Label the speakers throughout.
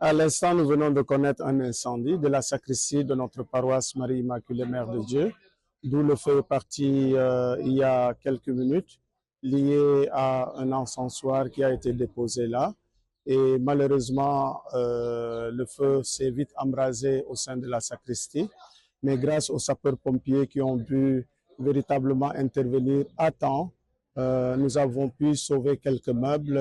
Speaker 1: À l'instant, nous venons de connaître un incendie de la sacristie de notre paroisse Marie-Immaculée Mère de Dieu, d'où le feu est parti il y a quelques minutes, lié à un encensoir qui a été déposé là. Et malheureusement, le feu s'est vite embrasé au sein de la sacristie. Mais grâce aux sapeurs-pompiers qui ont pu véritablement intervenir à temps, nous avons pu sauver quelques meubles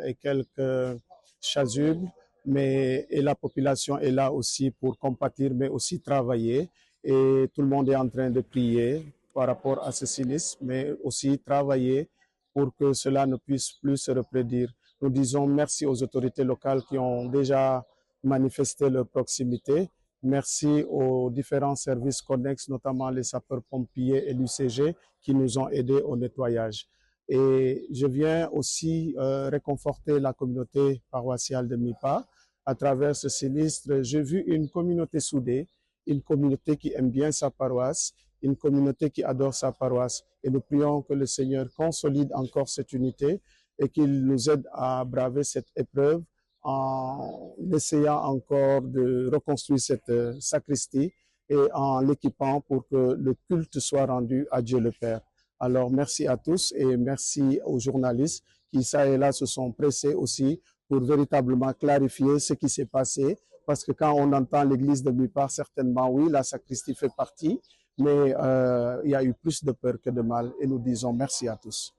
Speaker 1: et quelques chasubles, et la population est là aussi pour compatir, mais aussi travailler. Et tout le monde est en train de prier par rapport à ce sinistre, mais aussi travailler pour que cela ne puisse plus se reproduire. Nous disons merci aux autorités locales qui ont déjà manifesté leur proximité. Merci aux différents services connexes, notamment les sapeurs-pompiers et l'UCG, qui nous ont aidés au nettoyage. Et je viens aussi réconforter la communauté paroissiale de Mipa. À travers ce sinistre, j'ai vu une communauté soudée, une communauté qui aime bien sa paroisse, une communauté qui adore sa paroisse. Et nous prions que le Seigneur consolide encore cette unité et qu'il nous aide à braver cette épreuve en essayant encore de reconstruire cette sacristie et en l'équipant pour que le culte soit rendu à Dieu le Père. Alors, merci à tous et merci aux journalistes qui, ça et là, se sont pressés aussi pour véritablement clarifier ce qui s'est passé. Parce que quand on entend l'église de Mipa, certainement, oui, la sacristie fait partie, mais il y a eu plus de peur que de mal. Et nous disons merci à tous.